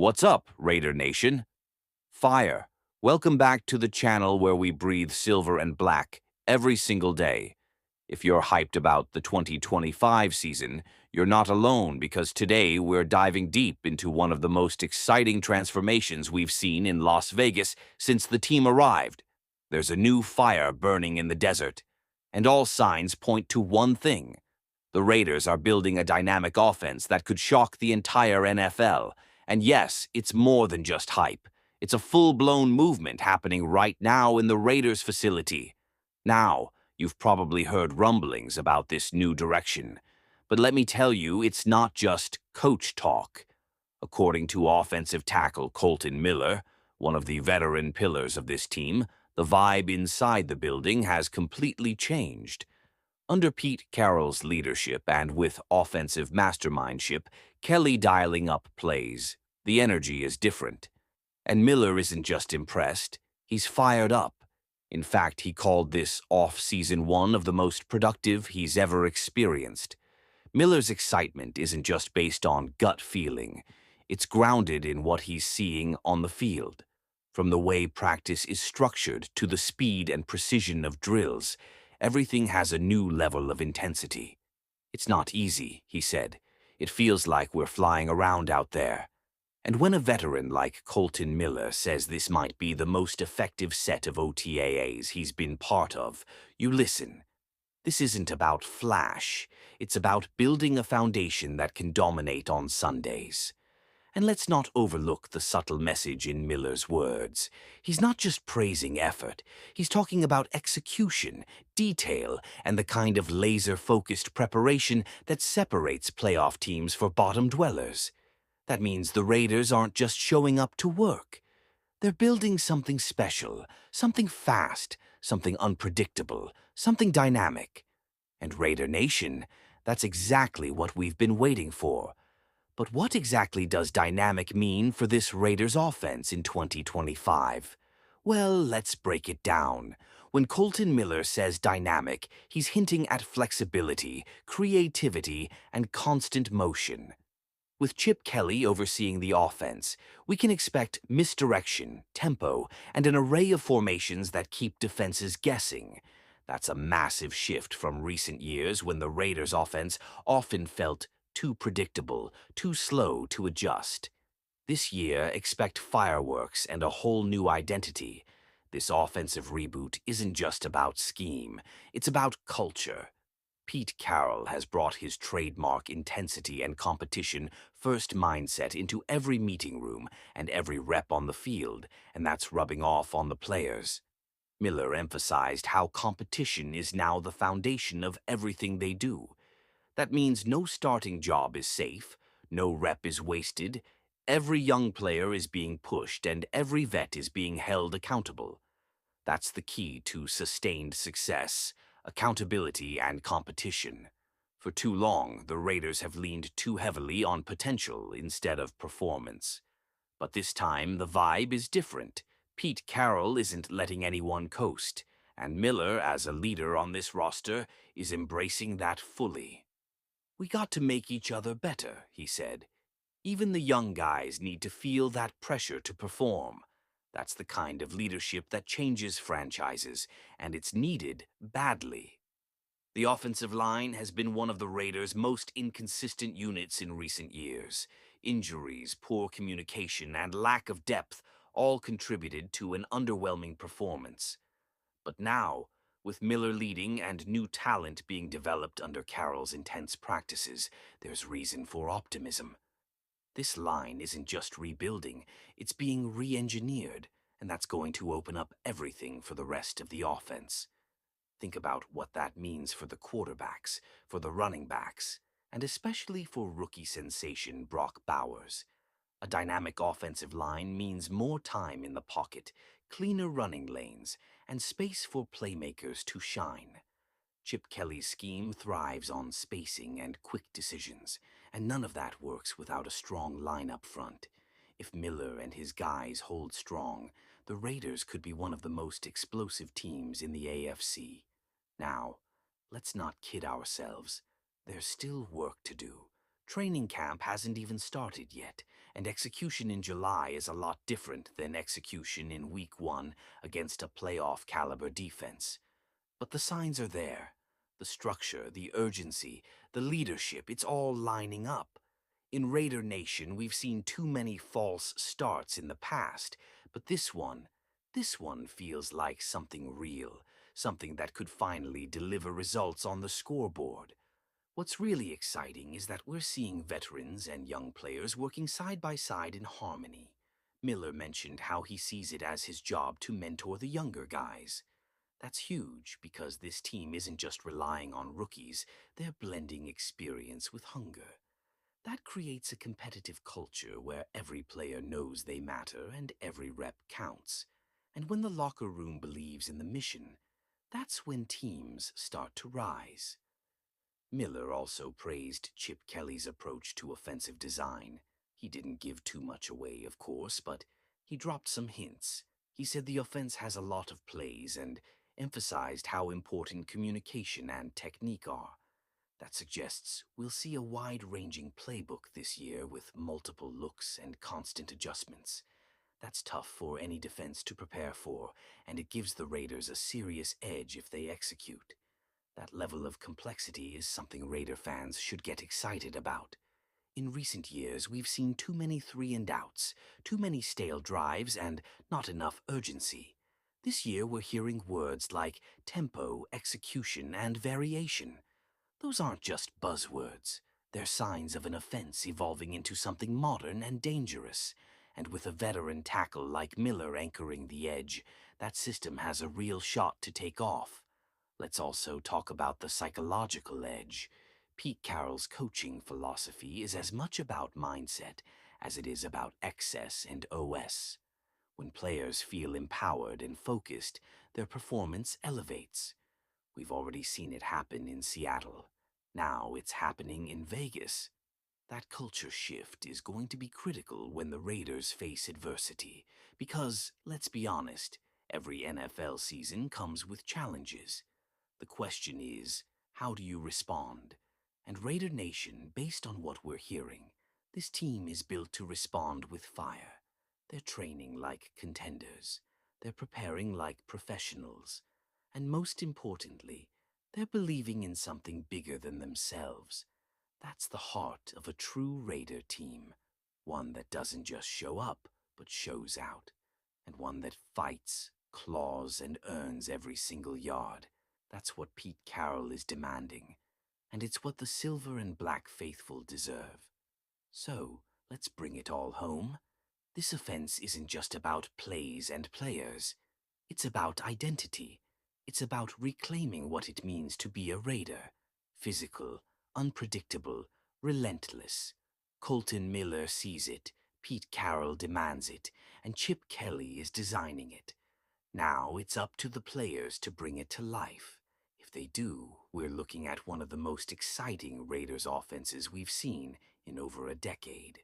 What's up, Raider Nation? Fire. Welcome back to the channel where we breathe silver and black every single day. If you're hyped about the 2025 season, you're not alone because today we're diving deep into one of the most exciting transformations we've seen in Las Vegas since the team arrived. There's a new fire burning in the desert, and all signs point to one thing. The Raiders are building a dynamic offense that could shock the entire NFL. And yes, it's more than just hype. It's a full-blown movement happening right now in the Raiders facility. Now, you've probably heard rumblings about this new direction. But let me tell you, it's not just coach talk. According to offensive tackle Colton Miller, one of the veteran pillars of this team, the vibe inside the building has completely changed. Under Pete Carroll's leadership and with offensive mastermindship, Kelly dialing up plays, the energy is different. And Miller isn't just impressed, he's fired up. In fact, he called this off-season one of the most productive he's ever experienced. Miller's excitement isn't just based on gut feeling. It's grounded in what he's seeing on the field. From the way practice is structured to the speed and precision of drills, everything has a new level of intensity. It's not easy, he said. It feels like we're flying around out there. And when a veteran like Colton Miller says this might be the most effective set of OTAs he's been part of, you listen. This isn't about flash. It's about building a foundation that can dominate on Sundays. And let's not overlook the subtle message in Miller's words. He's not just praising effort. He's talking about execution, detail, and the kind of laser-focused preparation that separates playoff teams for bottom dwellers. That means the Raiders aren't just showing up to work. They're building something special, something fast, something unpredictable, something dynamic. And Raider Nation, that's exactly what we've been waiting for. But what exactly does dynamic mean for this Raiders offense in 2025? Well, let's break it down. When Colton Miller says dynamic, he's hinting at flexibility, creativity, and constant motion. With Chip Kelly overseeing the offense, we can expect misdirection, tempo, and an array of formations that keep defenses guessing. That's a massive shift from recent years when the Raiders' offense often felt too predictable, too slow to adjust. This year, expect fireworks and a whole new identity. This offensive reboot isn't just about scheme, it's about culture. Pete Carroll has brought his trademark intensity and competition-first mindset into every meeting room and every rep on the field, and that's rubbing off on the players. Miller emphasized how competition is now the foundation of everything they do. That means no starting job is safe, no rep is wasted, every young player is being pushed, and every vet is being held accountable. That's the key to sustained success, accountability, and competition. For too long, the Raiders have leaned too heavily on potential instead of performance. But this time, the vibe is different. Pete Carroll isn't letting anyone coast, and Miller, as a leader on this roster, is embracing that fully. "We got to make each other better," he said. "Even the young guys need to feel that pressure to perform. That's the kind of leadership that changes franchises, and it's needed badly." The offensive line has been one of the Raiders' most inconsistent units in recent years. Injuries, poor communication, and lack of depth all contributed to an underwhelming performance. But now, with Miller leading and new talent being developed under Carroll's intense practices, there's reason for optimism. This line isn't just rebuilding, it's being re-engineered, and that's going to open up everything for the rest of the offense. Think about what that means for the quarterbacks, for the running backs, and especially for rookie sensation Brock Bowers. A dynamic offensive line means more time in the pocket, cleaner running lanes, and space for playmakers to shine. Chip Kelly's scheme thrives on spacing and quick decisions, and none of that works without a strong line up front. If Miller and his guys hold strong, the Raiders could be one of the most explosive teams in the AFC. Now, let's not kid ourselves. There's still work to do. Training camp hasn't even started yet, and execution in July is a lot different than execution in Week 1 against a playoff-caliber defense. But the signs are there. The structure, the urgency, the leadership, it's all lining up. In Raider Nation, we've seen too many false starts in the past, but this one feels like something real, something that could finally deliver results on the scoreboard. What's really exciting is that we're seeing veterans and young players working side by side in harmony. Miller mentioned how he sees it as his job to mentor the younger guys. That's huge because this team isn't just relying on rookies, they're blending experience with hunger. That creates a competitive culture where every player knows they matter and every rep counts. And when the locker room believes in the mission, that's when teams start to rise. Miller also praised Chip Kelly's approach to offensive design. He didn't give too much away, of course, but he dropped some hints. He said the offense has a lot of plays and emphasized how important communication and technique are. That suggests we'll see a wide-ranging playbook this year with multiple looks and constant adjustments. That's tough for any defense to prepare for, and it gives the Raiders a serious edge if they execute. That level of complexity is something Raider fans should get excited about. In recent years, we've seen too many 3-and-outs, too many stale drives, and not enough urgency. This year, we're hearing words like tempo, execution, and variation. Those aren't just buzzwords. They're signs of an offense evolving into something modern and dangerous. And with a veteran tackle like Miller anchoring the edge, that system has a real shot to take off. Let's also talk about the psychological edge. Pete Carroll's coaching philosophy is as much about mindset as it is about excess and OS. When players feel empowered and focused, their performance elevates. We've already seen it happen in Seattle. Now it's happening in Vegas. That culture shift is going to be critical when the Raiders face adversity, because, let's be honest, every NFL season comes with challenges. The question is, how do you respond? And Raider Nation, based on what we're hearing, this team is built to respond with fire. They're training like contenders. They're preparing like professionals. And most importantly, they're believing in something bigger than themselves. That's the heart of a true Raider team. One that doesn't just show up, but shows out. And one that fights, claws, and earns every single yard. That's what Pete Carroll is demanding. And it's what the silver and black faithful deserve. So, let's bring it all home. This offense isn't just about plays and players. It's about identity. It's about reclaiming what it means to be a Raider. Physical, unpredictable, relentless. Colton Miller sees it, Pete Carroll demands it, and Chip Kelly is designing it. Now it's up to the players to bring it to life. If they do, we're looking at one of the most exciting Raiders offenses we've seen in over a decade.